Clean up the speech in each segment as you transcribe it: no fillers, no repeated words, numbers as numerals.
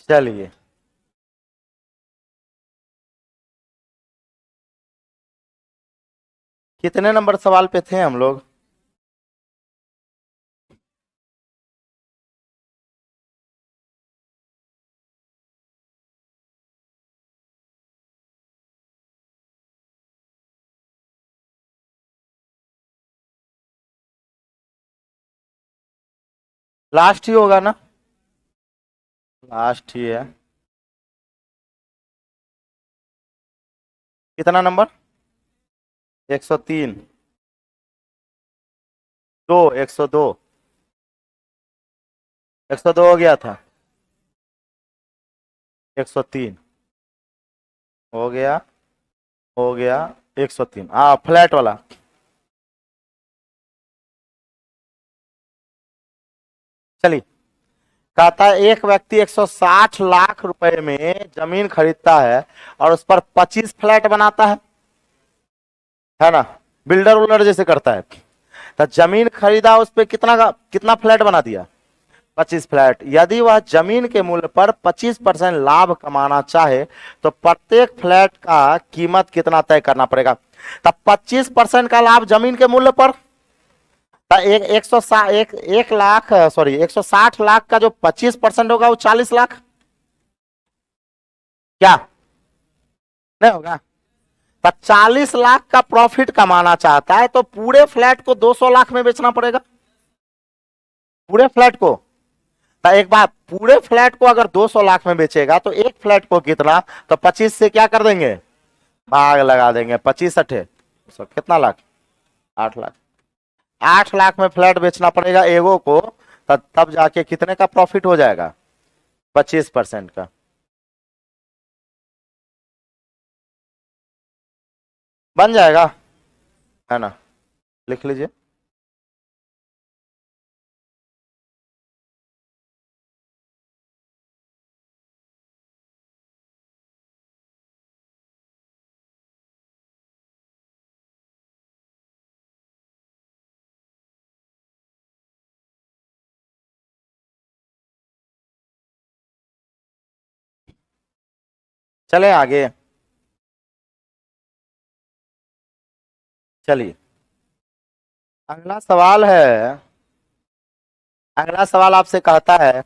चलिए, कितने नंबर सवाल पे थे हम लोग? लास्ट ही होगा ना? लास्ट ही है। कितना नंबर? 103। दो, 102। 102 हो गया था। 103 हो गया। हो गया। 103, हाँ, फ्लैट वाला। चलिए, कहता है एक व्यक्ति 160 लाख रुपए में जमीन खरीदता है और उस पर 25 फ्लैट बनाता है ना? बिल्डर उल्डर जैसे करता है। तो जमीन खरीदा, उस पे कितना फ्लैट बना दिया? 25 फ्लैट। यदि वह जमीन के मूल्य पर 25% लाभ कमाना चाहे तो प्रत्येक फ्लैट का कीमत कितना तय करना पड़ेगा? तब 25% का लाभ जमीन के मूल्य पर, तो एक सौ एक लाख, सॉरी, 160 लाख का जो 25% होगा वो 40 लाख। क्या नहीं होगा? तो 40 लाख का प्रॉफिट कमाना चाहता है तो पूरे फ्लैट को 200 लाख में बेचना पड़ेगा। पूरे फ्लैट को। तो एक बात, पूरे फ्लैट को अगर 200 लाख में बेचेगा तो एक फ्लैट को कितना? तो 25 से क्या कर देंगे? भाग लगा देंगे। 25 अठे कितना लाख? 8 लाख। 8 लाख में फ्लैट बेचना पड़ेगा एगो को। तब जाके कितने का प्रॉफिट हो जाएगा? 25% का। बन जाएगा, है ना? लिख लीजिए। चले आगे। चलिए, अगला सवाल है। अगला सवाल आपसे कहता है,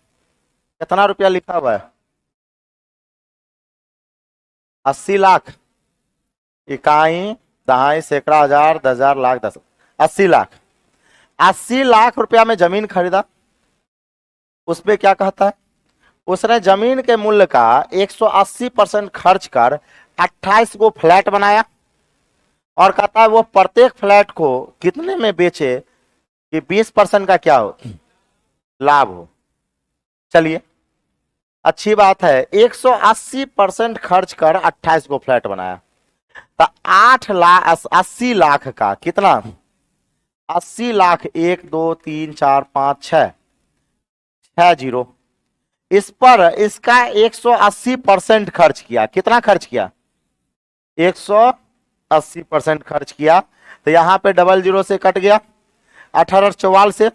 कितना रुपया लिखा हुआ है? 80 लाख। इकाई, दहाई, सैकड़ा, हजार, 10,000, लाख, 10। 80 लाख। 80 लाख रुपया में जमीन खरीदा। उस पे क्या कहता है? उसने जमीन के मूल्य का 180% खर्च कर 28 को फ्लैट बनाया और कहता है वो प्रत्येक फ्लैट को कितने में बेचे कि 20% का क्या हो? लाभ हो। चलिए, अच्छी बात है। 180% खर्च कर 28 को फ्लैट बनाया। तो 8 लाख, 80 लाख का कितना? 80 लाख, 1 2 3 4 5 6, 6 जीरो। इस पर इसका 180% खर्च किया। कितना खर्च किया? 180% खर्च किया। तो यहां पे डबल जीरो से कट गया। 18 और 44 से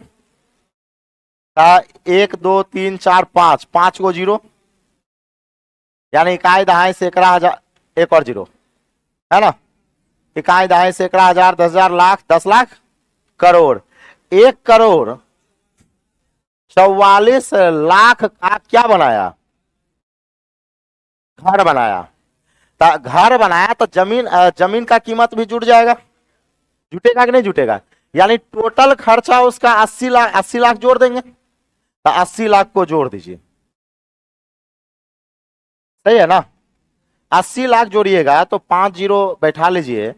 1 2 3 4 5, 5 को जीरो, यानी इकाई, दहाई, सैकड़ा, हजार, एक और जीरो, है ना? इकाई, दहाई, सैकड़ा, हजार, 10,000, लाख, 10 लाख, करोड़। 1 करोड़ 44 लाख का क्या बनाया? घर बनाया। तो घर बनाया तो जमीन का कीमत भी जुड़ जाएगा। जुटेगा कि नहीं जुटेगा? यानी टोटल खर्चा उसका 80 लाख, 80 लाख जोड़ देंगे। तो 80 लाख को जोड़ दीजिए। सही है ना? 80 लाख जोड़िएगा तो 5 जीरो बैठा लीजिए।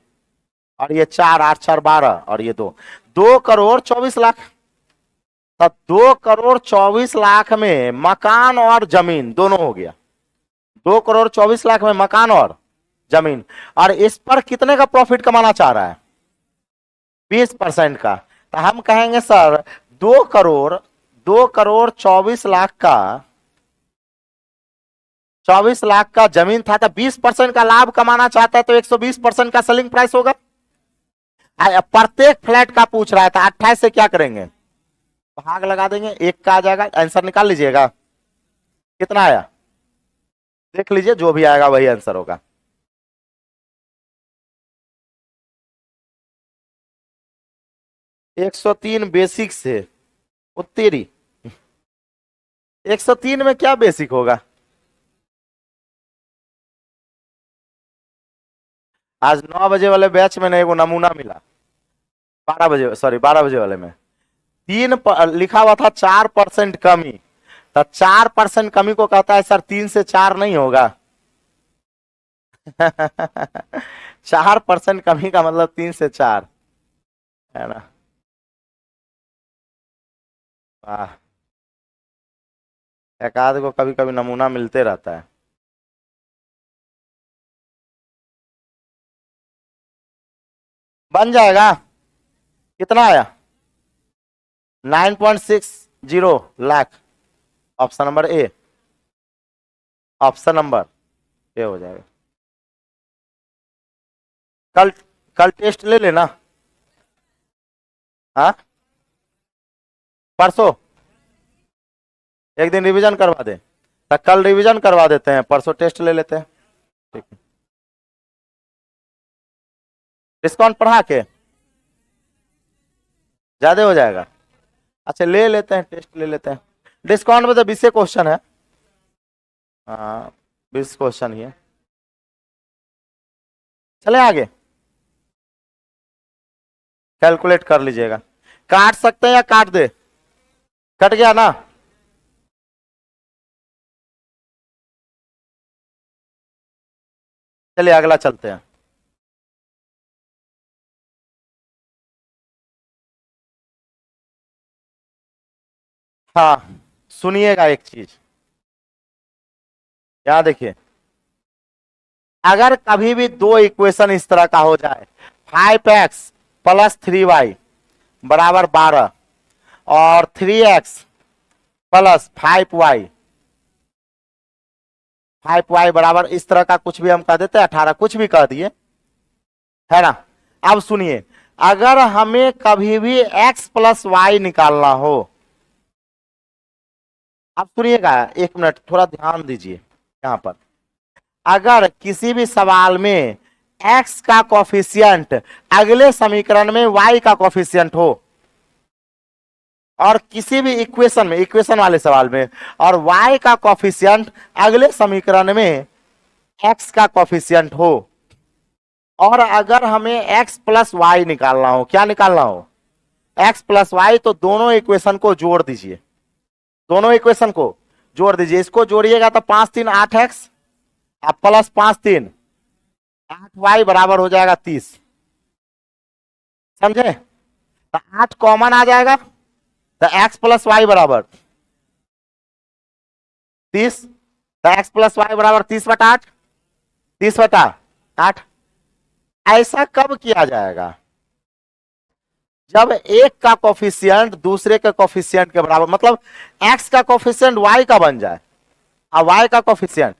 और ये 4, 8 4 12 और ये 2, 2 करोड़ 24 लाख। तो 2 करोड़ 24 लाख में मकान और जमीन दोनों हो गया। 2 करोड़ 24 लाख में मकान और जमीन। और इस पर कितने का प्रॉफिट कमाना चाह रहा है? 20% का। तो हम कहेंगे सर, 2 करोड़ 24 लाख का जमीन था तो 20% का लाभ कमाना चाहता है तो 120% का सेलिंग प्राइस होगा। प्रत्येक फ्लैट का पूछ रहा था। 28 से क्या करेंगे? भाग लगा देंगे, एक का आ जाएगा। आंसर निकाल लीजिएगा। कितना आया? देख लीजिए, जो भी आएगा वही आंसर होगा। एक सौ तीन बेसिक से, वो तेरी, 103 में क्या बेसिक होगा? आज 9 बजे वाले बैच में ना एगो नमूना मिला, 12 बजे, सॉरी 12 बजे वाले में, लिखा हुआ था 4% कमी। तो 4% कमी को कहता है सर 3 से 4 नहीं होगा। 4% कमी का मतलब 3 से 4, है ना? वाह, एक आध को कभी कभी नमूना मिलते रहता है। बन जाएगा। कितना आया? 9.60 lakh. Option number A, option number A हो जाएगा। कल, कल टेस्ट ले लेना। हाँ, परसों एक दिन रिवीजन करवा दे, तो कल रिवीजन करवा देते हैं, परसों टेस्ट ले लेते हैं। ठीक है, डिस्काउंट पढ़ा के ज्यादा हो जाएगा। अच्छा, ले लेते हैं, टेस्ट ले लेते हैं। डिस्काउंट में तो 20 क्वेश्चन है। हाँ, 20 क्वेश्चन ही है। चले आगे, कैलकुलेट कर लीजिएगा। काट सकते हैं या काट दे? कट गया ना? चलिए अगला चलते हैं। हाँ, सुनिएगा एक चीज, यहाँ देखिए, अगर कभी भी दो इक्वेशन इस तरह का हो जाए, 5x + 3y बराबर 12 और 3x + 5y बराबर इस तरह का कुछ भी हम कह देते हैं 18, कुछ भी कह दिए, है ना? अब सुनिए, अगर हमें कभी भी x + y निकालना हो, अब सुनिएगा, 1 मिनट थोड़ा ध्यान दीजिए यहां पर। अगर किसी भी सवाल में x का कोफिशियंट अगले समीकरण में y का कोफिशियंट हो, और किसी भी इक्वेशन में, इक्वेशन वाले सवाल में, और y का कोफिशियंट अगले समीकरण में x का कोफिशियंट हो, और अगर हमें x + y निकालना हो, क्या निकालना हो? x + y, तो दोनों इक्वेशन को जोड़ दीजिए, दोनों इक्वेशन को जोड़ दीजिए। इसको जोड़िएगा तो 5 3 8x अब + 5 3 8y बराबर हो जाएगा 30। समझे? तो 8 कॉमन आ जाएगा, तो x + y बराबर 30। तो x + y बराबर 30/8, 30/8। ऐसा कब किया जाएगा? जब एक का कोफिशियंट दूसरे के कोफिशियंट के बराबर, मतलब x का कोफिशियंट y का बन जाए और y का कोफिशियंट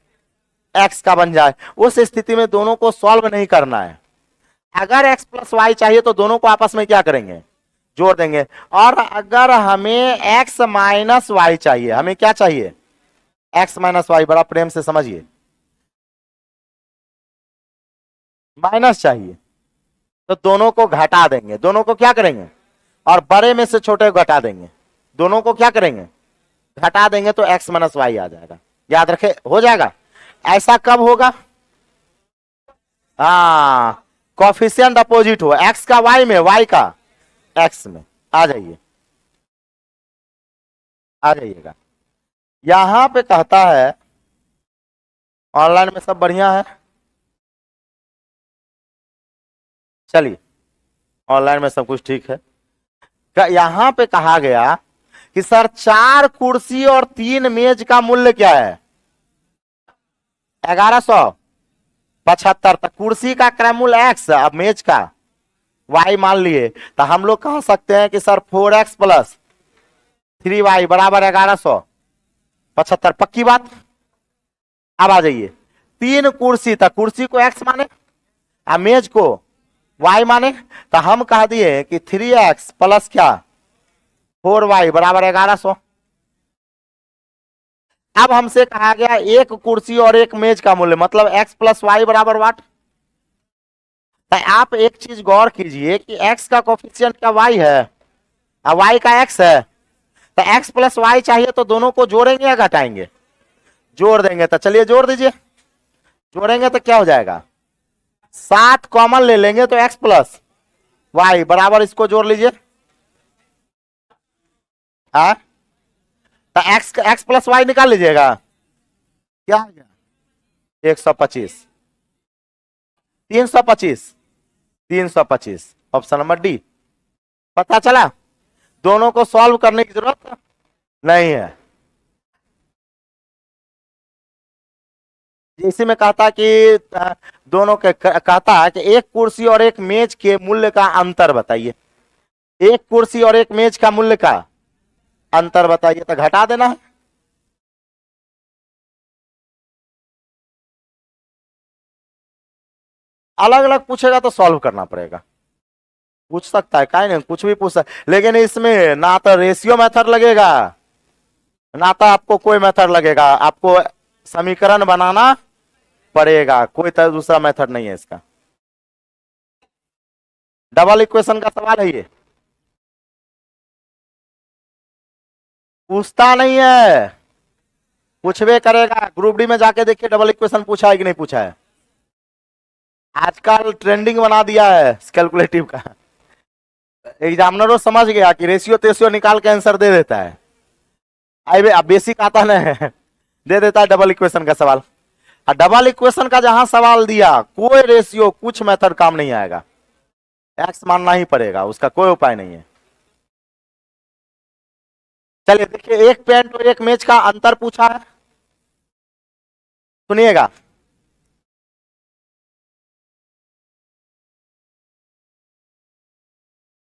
x का बन जाए, उस स्थिति में दोनों को सॉल्व नहीं करना है। अगर x + y चाहिए तो दोनों को आपस में क्या करेंगे? जोड़ देंगे। और अगर हमें x - y चाहिए, हमें क्या चाहिए? x - y, बड़ा प्रेम से समझिए, माइनस चाहिए, तो दोनों को घटा देंगे। दोनों को क्या करेंगे? और बड़े में से छोटे को घटा देंगे। दोनों को क्या करेंगे? घटा देंगे, तो x - y आ जाएगा। याद रखे, हो जाएगा। ऐसा कब होगा? हाँ, कोफिशिएंट अपोजिट हो, x का y में, y का x में। आ जाइए, आ जाइएगा। यहां पे कहता है, ऑनलाइन में सब बढ़िया है? चलिए, ऑनलाइन में सब कुछ ठीक है। यहां पे कहा गया कि सर 4 कुर्सी और 3 मेज का मूल्य क्या है? 1175। तो कुर्सी का क्रय मूल्य x, अब मेज का y मान लिए, तो हम लोग कह सकते हैं कि सर 4x + 3y बराबर 1175। पक्की बात? अब आ जाइए, 3 कुर्सी, तो कुर्सी को x माने और मेज को y माने, तो हम कह दिए कि 3x + क्या, 4y बराबर 1100। अब हमसे कहा गया एक कुर्सी और एक मेज का मूल्य, मतलब x प्लस वाई बराबर वाट। तो आप एक चीज गौर कीजिए कि x का कोफिशिएंट क्या y है और y का x है। तो x प्लस वाई चाहिए तो दोनों को जोड़ेंगे या घटाएंगे? जोड़ देंगे। तो चलिए जोड़ दीजिए। जोड़ेंगे तो क्या हो जाएगा, 7 कॉमन ले लेंगे तो x प्लस वाई बराबर, इसको जोड़ लीजिए। हाँ, तो x प्लस वाई निकाल लीजिएगा। क्या आ गया, 125, 325, 325, ऑप्शन नंबर डी। पता चला, दोनों को सॉल्व करने की जरूरत नहीं है। इसी में कहता कि दोनों के कहता है कि एक कुर्सी और एक मेज के मूल्य का अंतर बताइए। एक कुर्सी और एक मेज का मूल्य का अंतर बताइए, तो घटा देना है। अलग अलग पूछेगा तो सॉल्व करना पड़ेगा। पूछ सकता है, काहे नहीं, कुछ भी पूछ सकता, लेकिन इसमें ना तो रेशियो मेथड लगेगा ना तो आपको कोई मेथड लगेगा। आपको समीकरण बनाना पड़ेगा, कोई तरह दूसरा मेथड नहीं है इसका। डबल इक्वेशन का सवाल है ये, पूछता नहीं है, पूछवे करेगा। ग्रुप डी में जाके देखिए डबल इक्वेशन पूछा है कि नहीं पूछा है। आजकल ट्रेंडिंग बना दिया है कैलकुलेटिव का। एग्जामिनरों समझ गया कि रेशियो तेशियो निकाल के आंसर दे देता है। अब बेसिक आता ना है, दे देता है डबल इक्वेशन का सवाल। और डबल इक्वेशन का जहां सवाल दिया, कोई रेशियो कुछ मेथड काम नहीं आएगा, एक्स मानना ही पड़ेगा, उसका कोई उपाय नहीं है। चलिए देखिए, एक पेंट और एक मेज का अंतर पूछा है, सुनिएगा।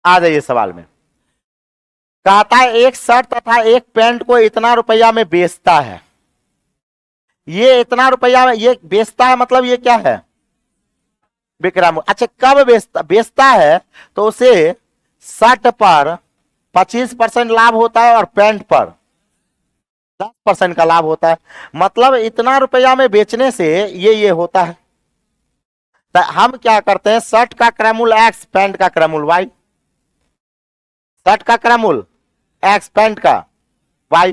आ जाइए सवाल में। कहता है एक शर्ट तथा एक पैंट को इतना रुपया में बेचता है। ये इतना रुपया में ये बेचता है, मतलब ये क्या है, विक्रम। अच्छा, कब बेचता है तो उसे शर्ट पर 25% लाभ होता है और पैंट पर 10% का लाभ होता है। मतलब इतना रुपया में बेचने से ये होता है। तो हम क्या करते हैं, शर्ट का क्रयमूल एक्स, पैंट का क्रयमूल वाई। शर्ट का क्रयमूल एक्स, पैंट का वाई।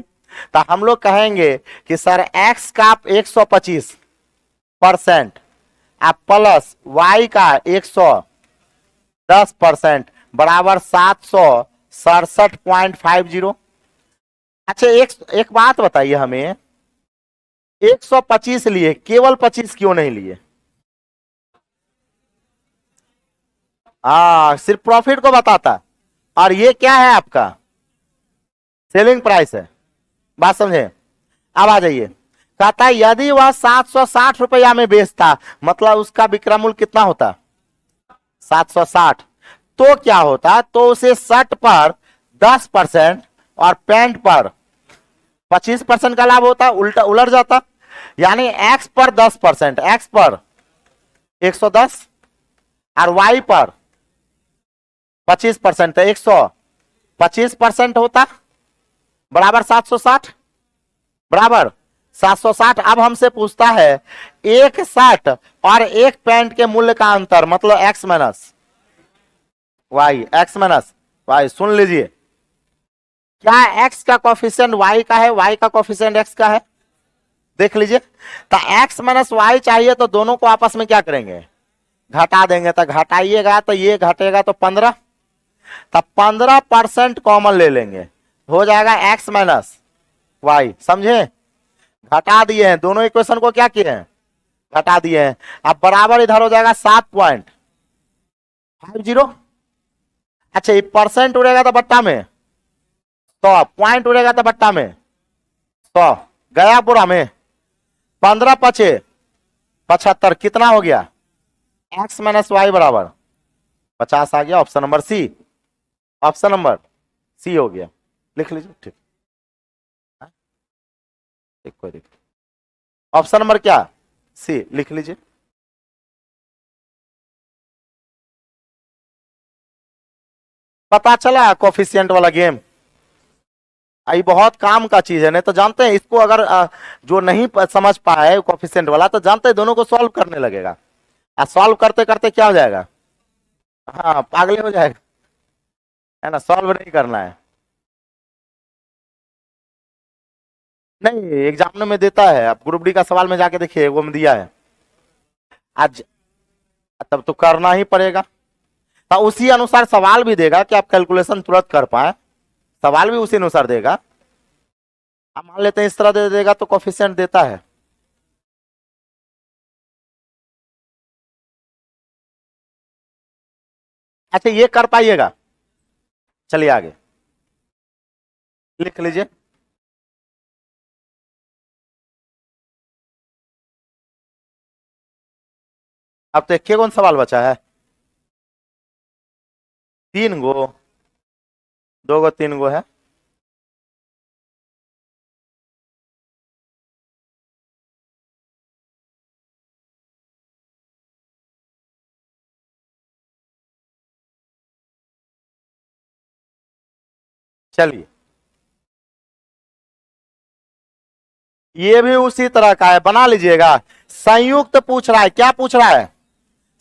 तो हम लोग कहेंगे कि सर एक्स का 125% आप प्लस वाई का 110% बराबर 767.50। अच्छा, एक बात बताइए हमें, 125 लिए, केवल 25 क्यों नहीं लिए? सिर्फ प्रॉफिट को बताता। और ये क्या है आपका, सेलिंग प्राइस है। बात समझे? अब आ जाइए। कहता है यदि वह 760 रुपया में बेचता, मतलब उसका विक्रय मूल्य कितना होता, 760। तो क्या होता, तो उसे शर्ट पर 10% और पैंट पर 25% का लाभ होता, उल्टा उलट जाता। यानी एक्स पर 10%, एक्स पर 110 और वाई पर 25%, तो 125% होता बराबर 760, बराबर 760। अब हमसे पूछता है एक शर्ट और एक पैंट के मूल्य का अंतर, मतलब x minus y, x minus y. सुन लीजिए, क्या एक्स का कोफिशिएंट वाई का है, वाई का कोफिशिएंट एक्स का है? देख लीजिए। तो एक्स माइनस वाई चाहिए तो दोनों को आपस में क्या करेंगे, घटा देंगे। तो घटाइएगा तो ये घटेगा तो 15, तब 15% कॉमन ले लेंगे, हो जाएगा एक्स माइनस वाई। समझे? घटा दिए हैं, दोनों इक्वेशन को क्या किए हैं, घटा दिए हैं। अब बराबर इधर हो जाएगा 7.50। अच्छा, ये परसेंट उड़ेगा तो बट्टा में 100, पॉइंट उड़ेगा तो बट्टा में 100, गया पूरा में। 15 पचे 75, कितना हो गया, एक्स माइनस वाई बराबर 50 आ गया। Option number C, option number C हो गया। लिख लीजिए, ठीक। हाँ? एक कोई दिक्कत, ऑप्शन नंबर क्या, सी लिख लीजिए। पता चला कोफिशिएंट वाला गेम। ये बहुत काम का चीज है, नहीं तो जानते हैं इसको अगर जो नहीं समझ पाए कोफिशिएंट वाला, तो जानते हैं दोनों को सॉल्व करने लगेगा, और सॉल्व करते करते क्या हो जाएगा, हाँ पागले हो जाएगा, है ना, सॉल्व नहीं करना है। नहीं एग्जाम में देता है, आप ग्रुप डी का सवाल में जाके देखिए वो में दिया है आज। तब तो करना ही पड़ेगा, तो उसी अनुसार सवाल भी देगा कि आप कैलकुलेशन तुरंत कर पाए, सवाल भी उसी अनुसार देगा। हम मान लेते हैं इस तरह दे देगा तो कोफिशिएंट देता है। अच्छा ये कर पाइएगा, चलिए आगे लिख लीजिए। अब तो एक कौन सवाल बचा है, 3 गो, 2 गो 3 गो है। चलिए ये भी उसी तरह का है, बना लीजिएगा। संयुक्त पूछ रहा है, क्या पूछ रहा है,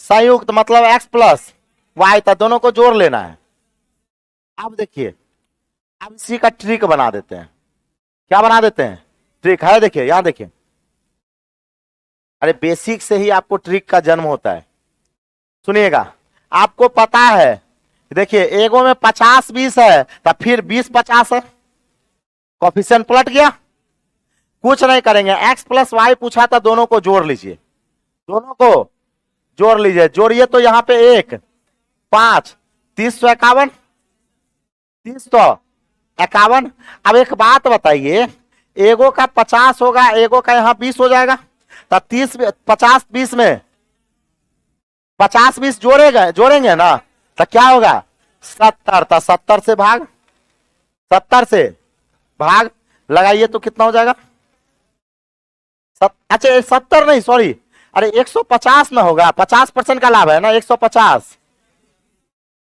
संयुक्त मतलब x प्लस वाई था, दोनों को जोड़ लेना है। अब देखिए, अब इसी का ट्रिक बना देते हैं। क्या बना देते हैं, ट्रिक है, देखिए यहां देखिए। अरे बेसिक से ही आपको ट्रिक का जन्म होता है, सुनिएगा। आपको पता है, देखिए एगो में 50 20 है, तो फिर 20 50 है, कोफिशिएंट पलट गया। कुछ नहीं करेंगे, x प्लस वाई पूछा था, दोनों को जोड़ लीजिए, दोनों को जोड़ लीजिए, जोड़िए तो यहां पे 1 5 30 151, 30 151। अब एक बात बताइए, एगो का 50 होगा, एगो का यहाँ 20 हो जाएगा, तो 30 50 20 में 50 20 जोड़ेंगे ना, तो क्या होगा 70, तो 70 से भाग, 70 से भाग लगाइए तो कितना हो जाएगा, अच्छा 70 नहीं सॉरी, अरे 150 ना होगा, 50% का लाभ है ना, 150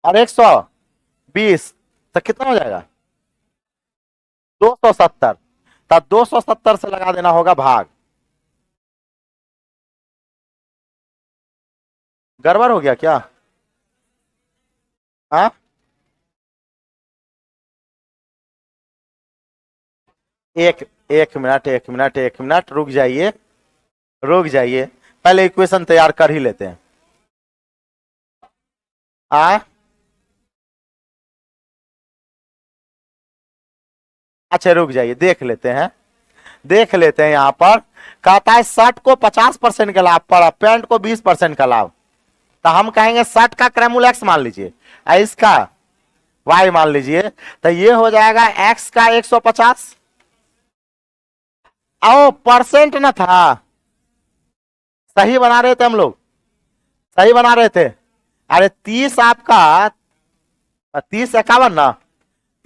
और 120, तो कितना हो जाएगा 270, तो 270 से लगा देना होगा भाग। गड़बड़ हो गया क्या, हाँ एक एक मिनट, एक मिनट, एक मिनट, रुक जाइए, रुक जाइए, पहले इक्वेशन तैयार कर ही लेते हैं। आ अच्छा रुक जाइए, देख लेते हैं, देख लेते हैं। यहां पर कहता है शर्ट को 50% का लाभ पड़ा, पैंट को 20% का लाभ, तो हम कहेंगे शर्ट का क्रैमुल एक्स मान लीजिए, इसका वाई मान लीजिए, तो ये हो जाएगा एक्स का 150। ओ परसेंट ना था, सही बना रहे थे हम लोग, सही बना रहे थे। अरे 30 आपका 30 51 ना,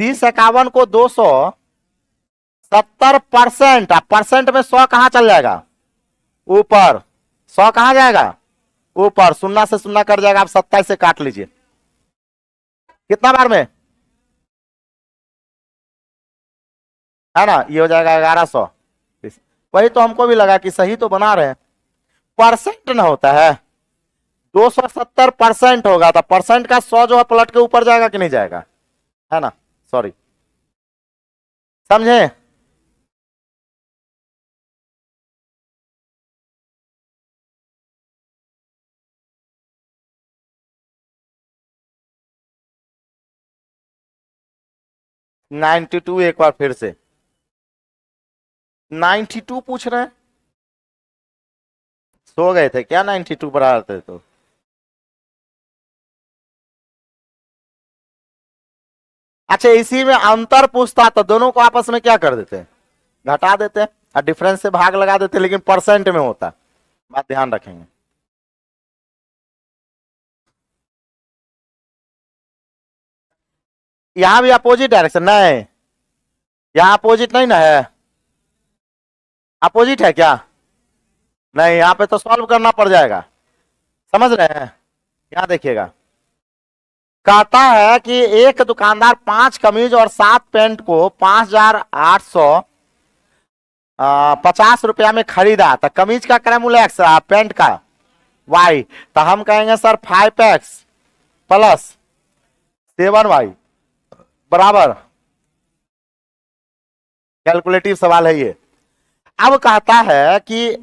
30 51 को 270%, परसेंट में 100 कहां चल जाएगा ऊपर, 100 कहां जाएगा ऊपर, शून्य से शून्य कर जाएगा, आप 27 से काट लीजिए, कितना बार में है ना, ये हो जाएगा 1100। वही तो हमको भी लगा कि सही तो बना रहे हैं, परसेंट ना होता है, 270% होगा, तो परसेंट का 100 जो है पलट के ऊपर जाएगा कि नहीं जाएगा, है ना, सॉरी, समझे। 92 एक बार फिर से, 92 पूछ रहे हैं, सो गए थे क्या 92 पर आते तो, अच्छा इसी में अंतर पूछता तो दोनों को आपस में क्या कर देते हैं, घटा देते हैं, और डिफरेंस से भाग लगा देते, लेकिन परसेंट में होता, बात ध्यान रखेंगे। यहां भी अपोजिट डायरेक्शन नहीं, यहाँ अपोजिट नहीं ना है, अपोजिट है क्या, नहीं यहाँ पे तो सॉल्व करना पड़ जाएगा, समझ रहे हैं, यहाँ देखिएगा, कहता है कि एक दुकानदार 5 कमीज और 7 पैंट को 5,850 रुपया में खरीदा। तो कमीज का क्रय मूल्य एक्स, पैंट का वाई। तो हम कहेंगे सर 5x प्लस 7y बराबर, कैलकुलेटिव सवाल है ये। अब कहता है कि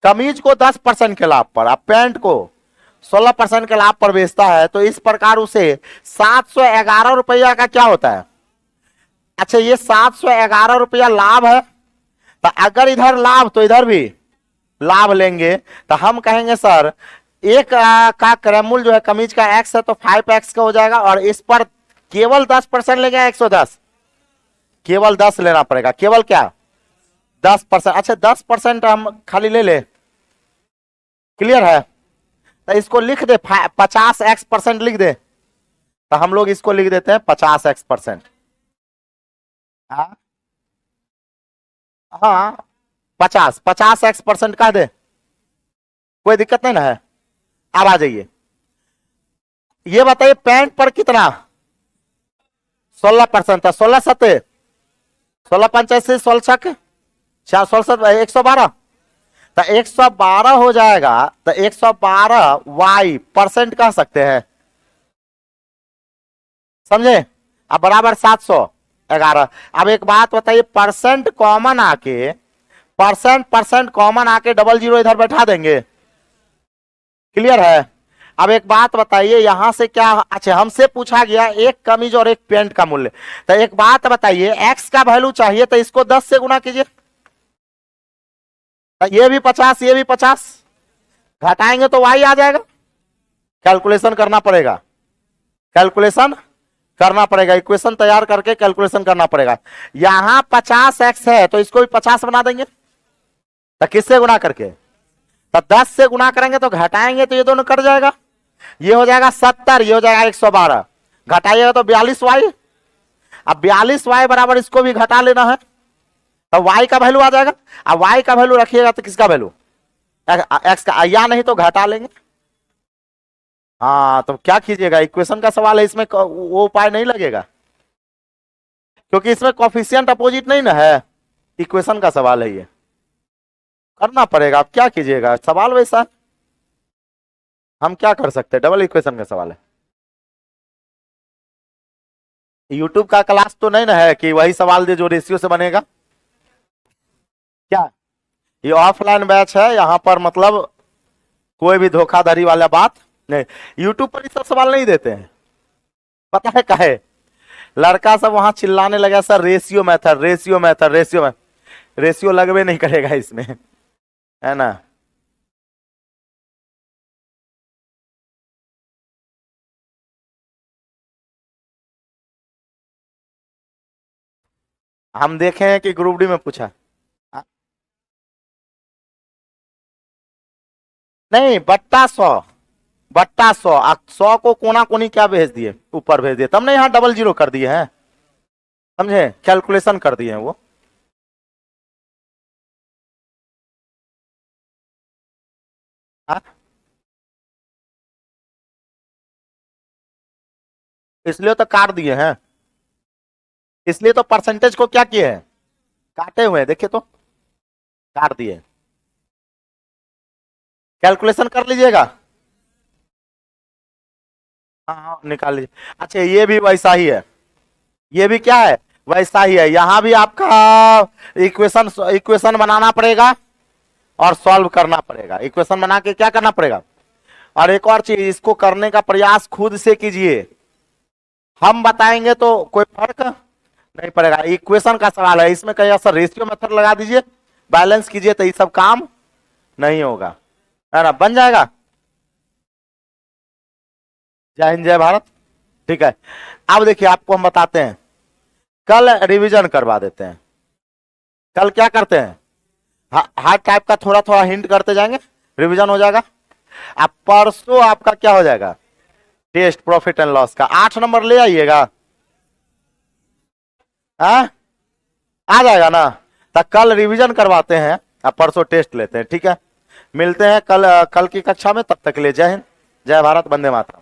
कमीज को 10% के लाभ पर, अब पैंट को 16% के लाभ पर बेचता है, तो इस प्रकार उसे 711 रुपया का क्या होता है। अच्छा, ये 711 रुपया लाभ है, तो अगर इधर लाभ तो इधर भी लाभ लेंगे, तो हम कहेंगे सर एक का क्रय मूल्य जो है कमीज का x है तो 5x का हो जाएगा, और इस पर केवल 10% लेंगे 110, केवल 10 लेना पड़ेगा, केवल क्या 10%। अच्छा 10% हम खाली ले ले, क्लियर है। तो इसको लिख दे 50x% लिख दे, तो हम लोग इसको लिख देते हैं 50x%। हाँ 50x% कह दे, कोई दिक्कत नहीं ना है। अब आ जाइए, ये बताइए पैंट पर कितना 16% था, 16 सत्ते 16 85 16 112, तो 112 हो जाएगा। तो 112 y परसेंट कह सकते हैं, समझे। अब बराबर 711। अब एक बात बताइए, परसेंट कॉमन आके, परसेंट कॉमन आके 00 इधर बैठा देंगे, क्लियर है। अब एक बात बताइए यहां से क्या, अच्छा हमसे पूछा गया एक कमीज और एक पैंट का मूल्य, तो एक बात बताइए x का वैल्यू चाहिए तो इसको 10 से गुना कीजिए, ये भी 50 ये भी 50, घटाएंगे तो y आ जाएगा। कैलकुलेशन करना पड़ेगा, कैलकुलेशन करना पड़ेगा, इक्वेशन तैयार करके कैलकुलेशन करना पड़ेगा। यहां 50x है तो इसको भी 50 बना देंगे, तो किससे गुना करके, तो 10 से गुना करेंगे तो घटाएंगे तो ये दोनों कट जाएगा, ये हो जाएगा 70, ये हो जाएगा 112, घटाइएगा तो 42y। अब 42y बराबर इसको भी घटा लेना है, तो y का वैल्यू आ जाएगा। अब y का वैल्यू रखिएगा तो किसका वैल्यू, x का, या नहीं तो घटा लेंगे। हाँ तो क्या कीजिएगा, इक्वेशन का सवाल है, इसमें वो उपाय नहीं लगेगा, क्योंकि इसमें कोफिशिएंट अपोजिट नहीं ना है, इक्वेशन का सवाल है, ये करना पड़ेगा। आप क्या कीजिएगा, सवाल वैसा है, हम क्या कर सकते हैं, डबल इक्वेशन का सवाल है। यूट्यूब का क्लास तो नहीं ना है कि वही सवाल दे जो रेशियो से बनेगा, क्या ये ऑफलाइन बैच है, यहां पर मतलब कोई भी धोखाधड़ी वाला बात नहीं। यूट्यूब पर ये सब सवाल नहीं देते हैं, पता है काहे, लड़का सब वहां चिल्लाने लगा sir ratio method ratio method ratio method, ratio लगवे नहीं करेगा इसमें, है ना। हम देखे हैं कि ग्रुप डी में पूछा, नहीं बट्टा 100, बट्टा 100, 100 को कोना कोनी क्या भेज दिए, ऊपर भेज दिए, तब नहीं यहाँ 00 कर दिए हैं, समझे, कैलकुलेशन कर दिए हैं वो। हाँ? इसलिए तो काट दिए हैं, इसलिए तो परसेंटेज को क्या किए हैं, काटे हुए हैं, देखिए तो काट दिए। कैलकुलेशन कर लीजिएगा, हाँ हाँ निकाल लीजिए। अच्छा ये भी वैसा ही है, ये भी क्या है, वैसा ही है, यहां भी आपका इक्वेशन इक्वेशन बनाना पड़ेगा और सॉल्व करना पड़ेगा, इक्वेशन बना के क्या करना पड़ेगा। और एक और चीज, इसको करने का प्रयास खुद से कीजिए, हम बताएंगे तो कोई फर्क नहीं पड़ेगा। इक्वेशन का सवाल है, इसमें कहीं ऐसा रेशियो मेथड लगा दीजिए, बैलेंस कीजिए, तो ये सब काम नहीं होगा, है ना, बन जाएगा। जय हिंद जय भारत, ठीक है। अब देखिए आपको हम बताते हैं, कल रिवीजन करवा देते हैं, कल क्या करते हैं, हार्ड टाइप का थोड़ा थोड़ा हिंट करते जाएंगे, रिवीजन हो जाएगा। अब परसों आपका क्या हो जाएगा, टेस्ट प्रॉफिट एंड लॉस का 8 नंबर ले आइएगा, आ जाएगा ना। तो कल रिवीजन करवाते हैं, अब परसों टेस्ट लेते हैं, ठीक है। मिलते हैं कल की कक्षा में, तब तक के लिए जय हिंद जय भारत, वंदे मातरम।